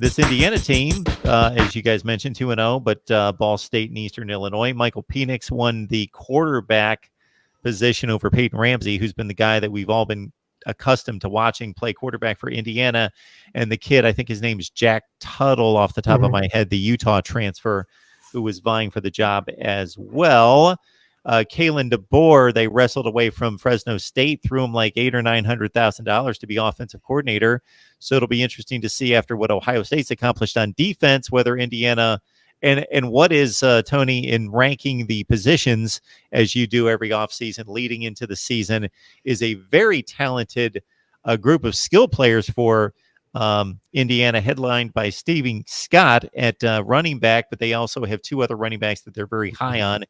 this Indiana team, as you guys mentioned, 2-0, but Ball State and Eastern Illinois. Michael Penix won the quarterback position over Peyton Ramsey, who's been the guy that we've all been accustomed to watching play quarterback for Indiana. And the kid, I think his name is Jack Tuttle off the top of my head, the Utah transfer who was vying for the job as well. Kalen DeBoer, they wrestled away from Fresno State, threw him like $800,000 or $900,000 to be offensive coordinator. So it'll be interesting to see after what Ohio State's accomplished on defense, whether Indiana and what is Tony, in ranking the positions as you do every offseason leading into the season, is a very talented group of skill players for Indiana, headlined by Stephen Scott at running back, but they also have two other running backs that they're very high on.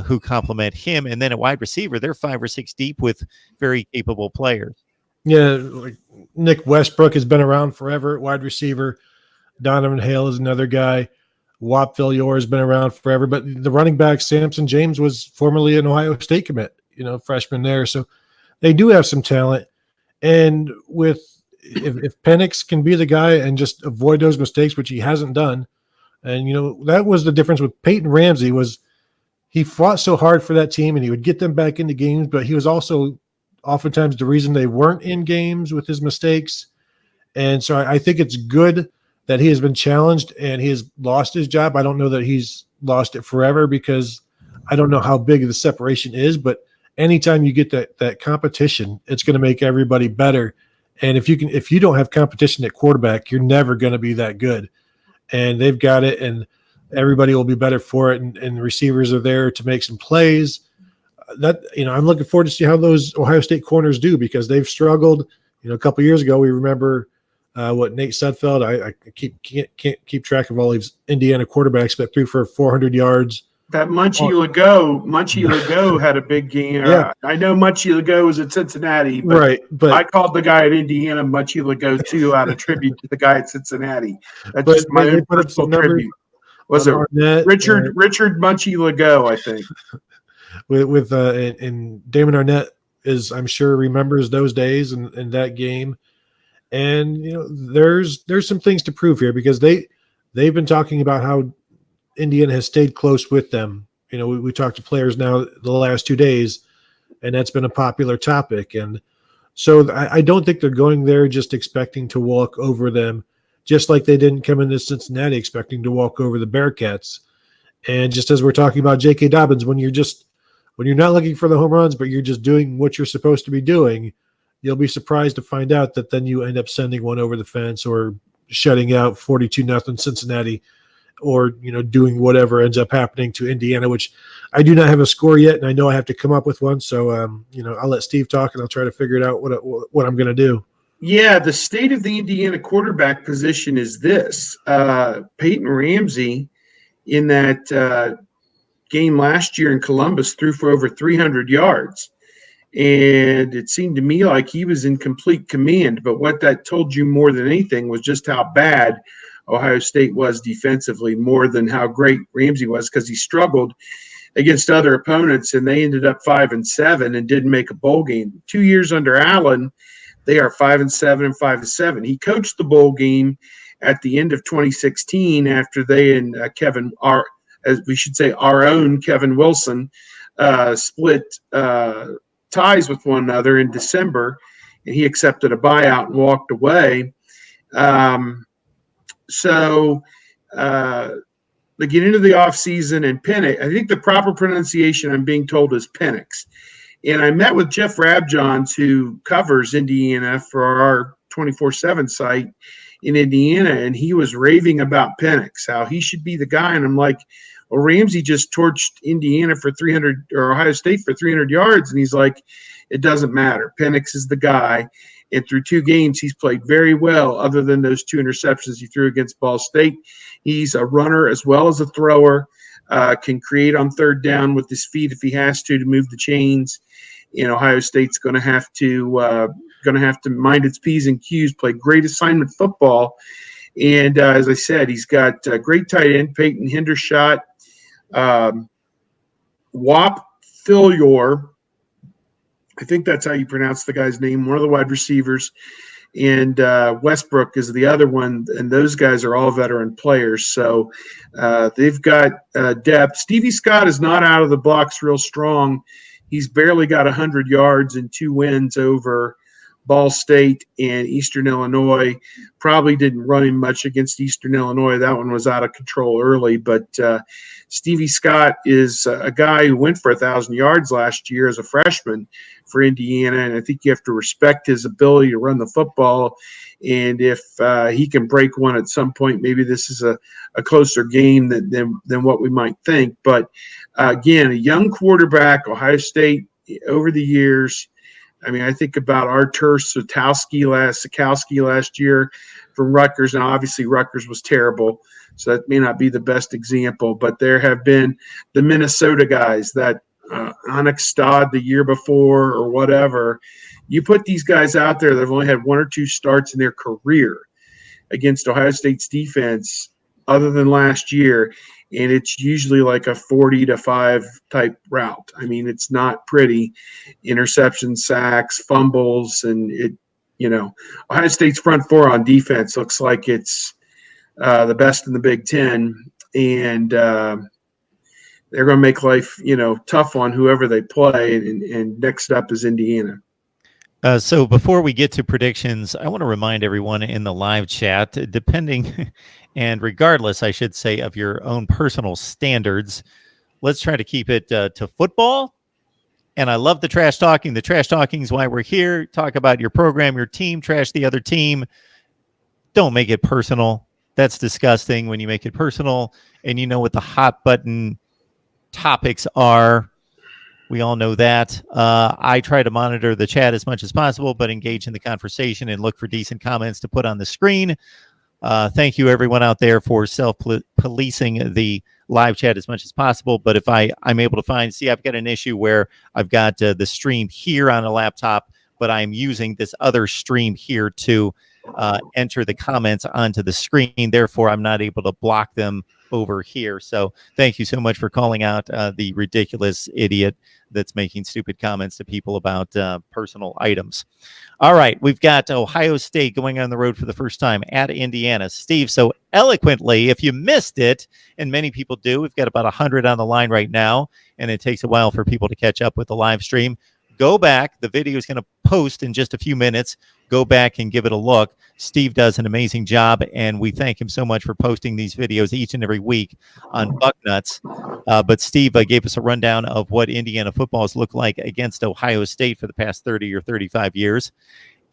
Who complement him. And then at wide receiver, they're 5 or 6 deep with very capable players. Yeah, like Nick Westbrook has been around forever at wide receiver. Donovan Hale is another guy. Whop Villior has been around forever. But the running back, Samson James, was formerly an Ohio State commit, freshman there. So they do have some talent. And if Penix can be the guy and just avoid those mistakes, which he hasn't done, and, that was the difference with Peyton Ramsey was he fought so hard for that team and he would get them back into games, but he was also oftentimes the reason they weren't in games with his mistakes. And so I think it's good that he has been challenged and he has lost his job. I don't know that he's lost it forever because I don't know how big the separation is, but anytime you get that competition, it's going to make everybody better. And if you don't have competition at quarterback, you're never going to be that good. And they've got it, and everybody will be better for it, and the receivers are there to make some plays. I'm looking forward to see how those Ohio State corners do because they've struggled. A couple of years ago, we remember Nate Sudfeld. I can't keep track of all these Indiana quarterbacks, but threw for 400 yards. That Munchie Legault had a big game. Yeah. I know Munchie Legault was at Cincinnati, but, right, but I called the guy at Indiana Munchie Legault too, out of tribute to the guy at Cincinnati. That's just my own personal tribute. Was it Arnett, Richard Munchie Legault, I think. And Damon Arnett is, I'm sure, remembers those days and that game. And there's some things to prove here because they've been talking about how Indiana has stayed close with them. We talked to players now the last 2 days, and that's been a popular topic. And so I don't think they're going there just expecting to walk over them, just like they didn't come into Cincinnati expecting to walk over the Bearcats. And just as we're talking about J.K. Dobbins, when you're not looking for the home runs, but you're just doing what you're supposed to be doing, you'll be surprised to find out that then you end up sending one over the fence or shutting out 42-0 Cincinnati, or doing whatever ends up happening to Indiana, which I do not have a score yet, and I know I have to come up with one. So I'll let Steve talk, and I'll try to figure it out what I'm going to do. Yeah, the state of the Indiana quarterback position is this. Peyton Ramsey in that game last year in Columbus threw for over 300 yards. And it seemed to me like he was in complete command. But what that told you more than anything was just how bad Ohio State was defensively, more than how great Ramsey was, because he struggled against other opponents, and they ended up 5-7 and didn't make a bowl game. 2 years under Allen, they are 5-7 and 5-7. He coached the bowl game at the end of 2016 after they and our own Kevin Wilson split ties with one another in December, and he accepted a buyout and walked away. So they get into the offseason, and Penix, I think the proper pronunciation I'm being told is Penix. And I met with Jeff Rabjohns, who covers Indiana for our 24/7 site in Indiana, and he was raving about Penix, how he should be the guy. And I'm like, well, Ramsey just torched Indiana for 300, or Ohio State for 300 yards. And he's like, it doesn't matter. Penix is the guy. And through 2 games, he's played very well, other than those 2 interceptions he threw against Ball State. He's a runner as well as a thrower, can create on third down with his feet if he has to move the chains. And Ohio State's going to have to mind its P's and Q's, play great assignment football. And as I said, he's got a great tight end, Peyton Hendershot, Whop Villior, I think that's how you pronounce the guy's name, one of the wide receivers, and Westbrook is the other one, and those guys are all veteran players. So they've got depth. Stevie Scott is not out of the blocks real strong. He's barely got 100 yards and 2 wins over Ball State and Eastern Illinois. Probably didn't run him much against Eastern Illinois. That one was out of control early. But Stevie Scott is a guy who went for 1,000 yards last year as a freshman for Indiana, and I think you have to respect his ability to run the football. And if he can break one at some point, maybe this is a closer game than what we might think. But again, a young quarterback, Ohio State over the years. I mean, I think about Artur Sikowski last year from Rutgers, and obviously Rutgers was terrible, so that may not be the best example. But there have been the Minnesota guys, that Onyx Stad the year before or whatever. You put these guys out there that have only had 1 or 2 starts in their career against Ohio State's defense other than last year, and it's usually like a 40-5 type route. I mean, it's not pretty. Interceptions, sacks, fumbles, and Ohio State's front four on defense looks like it's the best in the Big Ten, and they're going to make life, tough on whoever they play. And next up is Indiana. So before we get to predictions, I want to remind everyone in the live chat, depending and regardless, I should say, of your own personal standards, let's try to keep it to football. And I love the trash talking. The trash talking is why we're here. Talk about your program, your team, trash the other team. Don't make it personal. That's disgusting when you make it personal. And you know what the hot button topics are. We all know that. I try to monitor the chat as much as possible, but engage in the conversation and look for decent comments to put on the screen. Thank you, everyone out there, for self-policing the live chat as much as possible. But if I'm able to find, I've got an issue where I've got the stream here on a laptop, but I'm using this other stream here to enter the comments onto the screen. Therefore, I'm not able to block them over here. So thank you so much for calling out the ridiculous idiot that's making stupid comments to people about personal items. All right, we've got Ohio State going on the road for the first time at Indiana. Steve, so eloquently, if you missed it, and many people do, we've got about 100 on the line right now, and it takes a while for people to catch up with the live stream. Go back. The video is going to post in just a few minutes. Go back and give it a look. Steve does an amazing job, and we thank him so much for posting these videos each and every week on Bucknuts. But Steve gave us a rundown of what Indiana football has looked like against Ohio State for the past 30 or 35 years.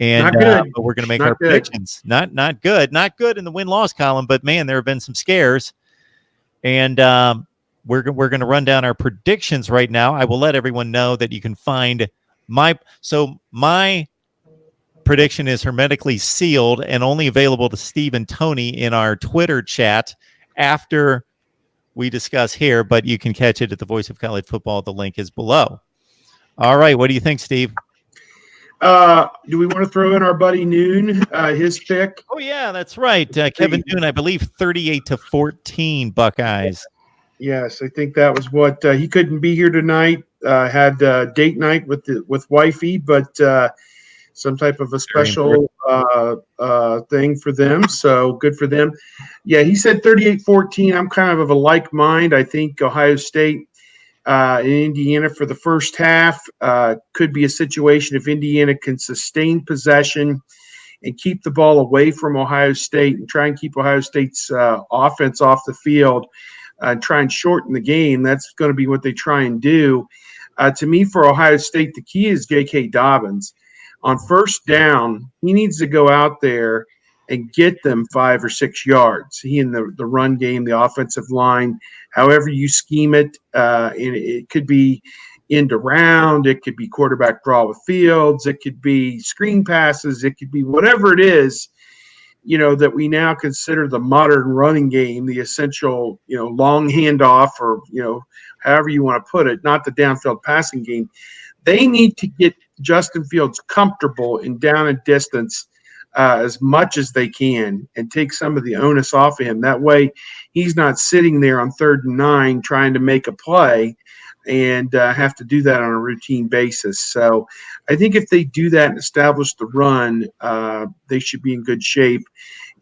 And but we're going to make our predictions. Not good. Not good in the win-loss column, but, man, there have been some scares. And we're going to run down our predictions right now. I will let everyone know that you can find my prediction is hermetically sealed and only available to Steve and Tony in our Twitter chat after we discuss here, but you can catch it at the Voice of College Football. The link is below. All right. What do you think, Steve? Do we want to throw in our buddy Noon, his pick? Oh, yeah, that's right. Kevin Noon, I believe 38-14 Buckeyes. Yes, I think that was what he couldn't be here tonight. Had date night with wifey, but some type of a special thing for them. So good for them. Yeah, he said 38-14. I'm kind of a like mind. I think Ohio State and Indiana for the first half could be a situation if Indiana can sustain possession and keep the ball away from Ohio State and try and keep Ohio State's offense off the field and try and shorten the game. That's going to be what they try and do. To me, for Ohio State, the key is J.K. Dobbins. On first down, he needs to go out there and get them 5 or 6 yards. He in the run game, the offensive line, however you scheme it, and it could be end around, it could be quarterback draw with Fields, it could be screen passes, it could be whatever it is, that we now consider the modern running game, the essential, long handoff or, however you want to put it, not the downfield passing game. They need to get Justin Fields comfortable in down and distance as much as they can and take some of the onus off of him. That way he's not sitting there on 3rd and 9 trying to make a play. and have to do that on a routine basis. So I think if they do that and establish the run, they should be in good shape.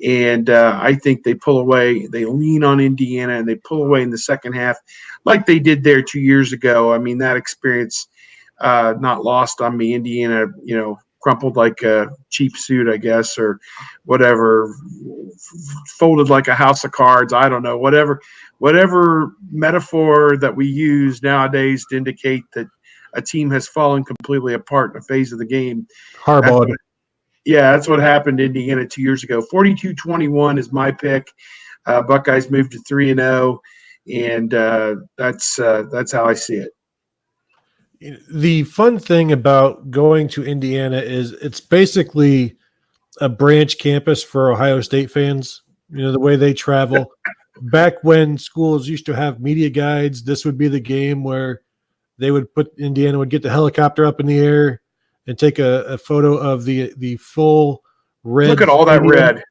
And I think they pull away. They lean on Indiana and they pull away in the second half like they did there 2 years ago. I mean, that experience not lost on me. Indiana, crumpled like a cheap suit, I guess, or whatever, folded like a house of cards. I don't know, whatever metaphor that we use nowadays to indicate that a team has fallen completely apart in a phase of the game. Harbaugh. That's what happened to Indiana 2 years ago. 42-21 is my pick. Buckeyes moved to 3-0, and that's how I see it. The fun thing about going to Indiana is it's basically a branch campus for Ohio State fans. The way they travel. Back when schools used to have media guides, this would be the game where Indiana would get the helicopter up in the air and take a photo of the full red. Look at all that red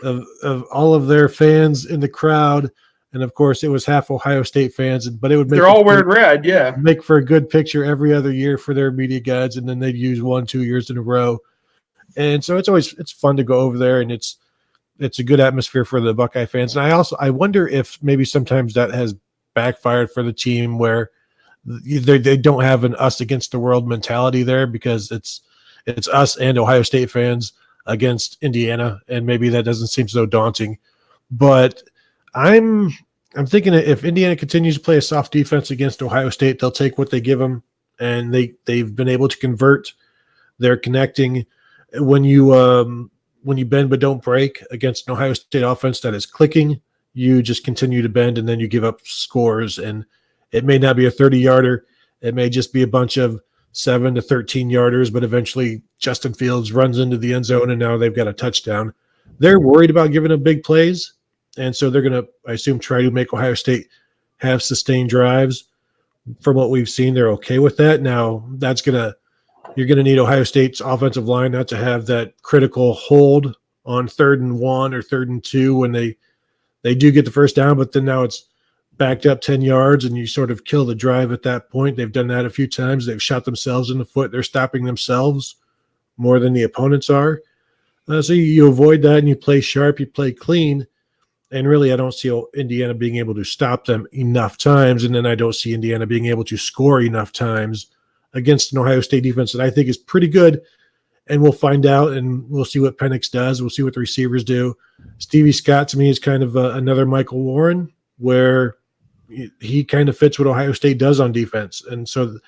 of all of their fans in the crowd. And of course, it was half Ohio State fans, but it would make they're all wearing red, yeah. Make for a good picture every other year for their media guides, and then they'd use 1-2 years in a row. And so it's fun to go over there, and it's a good atmosphere for the Buckeye fans. And I wonder if maybe sometimes that has backfired for the team where they don't have an us against the world mentality there, because it's us and Ohio State fans against Indiana, and maybe that doesn't seem so daunting. But I'm thinking that if Indiana continues to play a soft defense against Ohio State, they'll take what they give them, and they've been able to convert. They're connecting when you bend but don't break against an Ohio State offense that is clicking. You just continue to bend, and then you give up scores. And it may not be a 30-yarder. It may just be a bunch of 7 to 13 yarders, but eventually Justin Fields runs into the end zone, and now they've got a touchdown. They're worried about giving up big plays. And so they're going to, I assume, try to make Ohio State have sustained drives. From what we've seen, they're okay with that. Now, you're going to need Ohio State's offensive line not to have that critical hold on 3rd and 1 or 3rd and 2 when they do get the first down, but then now it's backed up 10 yards and you sort of kill the drive at that point. They've done that a few times. They've shot themselves in the foot. They're stopping themselves more than the opponents are. So you avoid that and you play sharp, you play clean. And really, I don't see Indiana being able to stop them enough times. And then I don't see Indiana being able to score enough times against an Ohio State defense that I think is pretty good. And we'll find out, and we'll see what Penix does. We'll see what the receivers do. Stevie Scott, to me, is kind of another Michael Warren, where he kind of fits what Ohio State does on defense. And so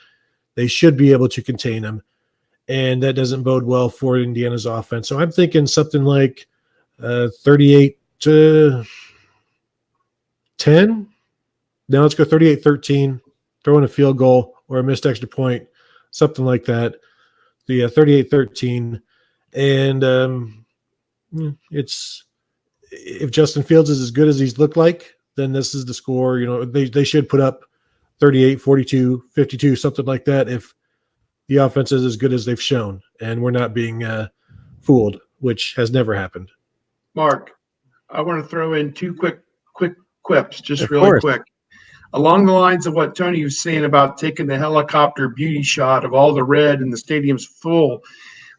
they should be able to contain him. And that doesn't bode well for Indiana's offense. So I'm thinking something like 38-10. Now let's go 38-13, throw in a field goal or a missed extra point, something like that. The 38-13. And it's if Justin Fields is as good as he's looked like, then this is the score. They should put up 38, 42, 52, something like that if the offense is as good as they've shown. And we're not being fooled, which has never happened. Mark, I want to throw in two quick quips, just really quick. Along the lines of what Tony was saying about taking the helicopter beauty shot of all the red and the stadium's full,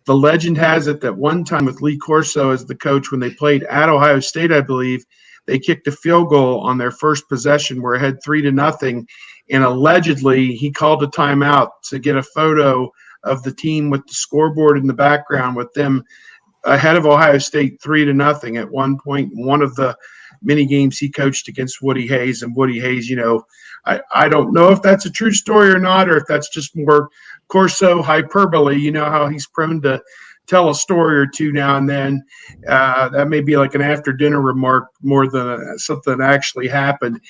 the legend has it that one time with Lee Corso as the coach, when they played at Ohio State, I believe, they kicked a field goal on their first possession where it had 3-0, and allegedly he called a timeout to get a photo of the team with the scoreboard in the background with them ahead of Ohio State 3-0 at one point in one of the many games he coached against Woody Hayes. And Woody Hayes, I don't know if that's a true story or not, or if that's just more Corso hyperbole. You know how he's prone to tell a story or two now and then. That may be like an after dinner remark more than something that actually happened.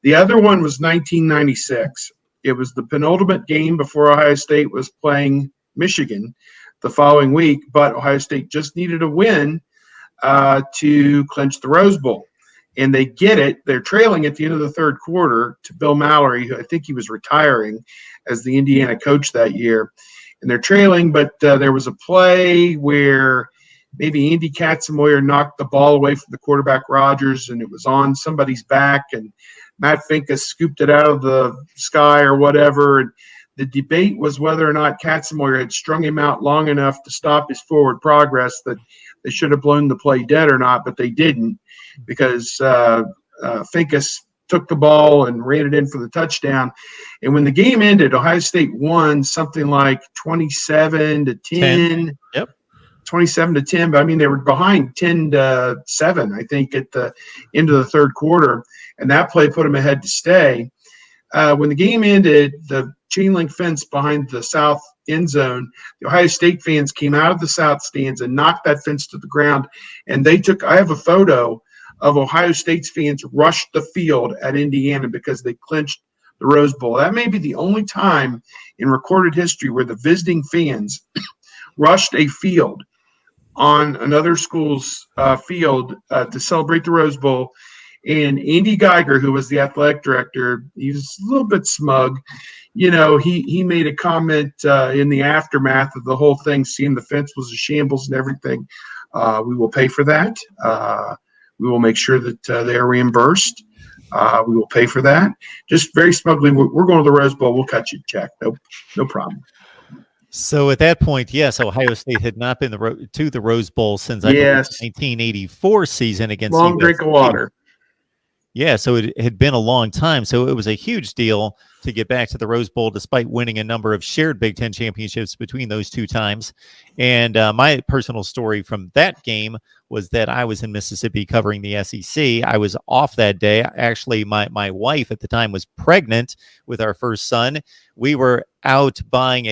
The other one was 1996. It was the penultimate game before Ohio State was playing Michigan the following week, but Ohio State just needed a win to clinch the Rose Bowl. And they get it. They're trailing at the end of the third quarter to Bill Mallory, who I think he was retiring as the Indiana coach that year. And they're trailing, but there was a play where maybe Andy Katzenmoyer knocked the ball away from the quarterback Rogers, and it was on somebody's back, and Matt Finkus scooped it out of the sky or whatever. And the debate was whether or not Katzenmoyer had strung him out long enough to stop his forward progress, that they should have blown the play dead or not, but they didn't, because Finkus took the ball and ran it in for the touchdown. And when the game ended, Ohio State won something like 27-10. Yep. 27-10, but I mean, they were behind 10-7, I think, at the end of the third quarter, and that play put them ahead to stay. When the game ended, the chain link fence behind the south end zone, the Ohio State fans came out of the south stands and knocked that fence to the ground, and I have a photo of Ohio State's fans rushed the field at Indiana because they clinched the Rose Bowl. That may be the only time in recorded history where the visiting fans rushed a field on another school's field to celebrate the Rose Bowl. And Andy Geiger, who was the athletic director, he was a little bit smug. You know, he made a comment in the aftermath of the whole thing, seeing the fence was a shambles and everything. We will pay for that. We will make sure that they are reimbursed. We will pay for that. Just very smugly, we're going to the Rose Bowl. We'll cut you a check. No problem. So at that point, yes, Ohio State had not been to the Rose Bowl since I believe the 1984 season against long USC. drink of water. Yeah, so it had been a long time. So it was a huge deal to get back to the Rose Bowl, despite winning a number of shared Big Ten championships between those two times. And my personal story from that game was that I was in Mississippi covering the SEC. I was off that day. Actually, my wife at the time was pregnant with our first son. We were out buying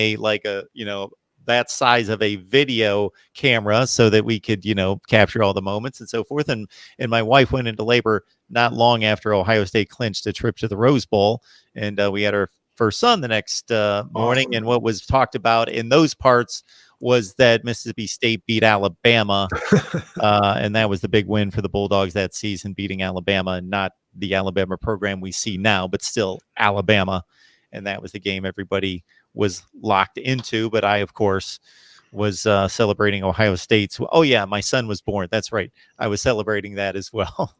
that size of a video camera so that we could, capture all the moments and so forth. And my wife went into labor not long after Ohio State clinched a trip to the Rose Bowl. And we had our first son the next morning. Awesome. And what was talked about in those parts was that Mississippi State beat Alabama. And that was the big win for the Bulldogs that season, beating Alabama, and not the Alabama program we see now, but still Alabama. And that was the game everybody was locked into. But I, of course, was celebrating Ohio State's. Oh, yeah, my son was born. That's right. I was celebrating that as well.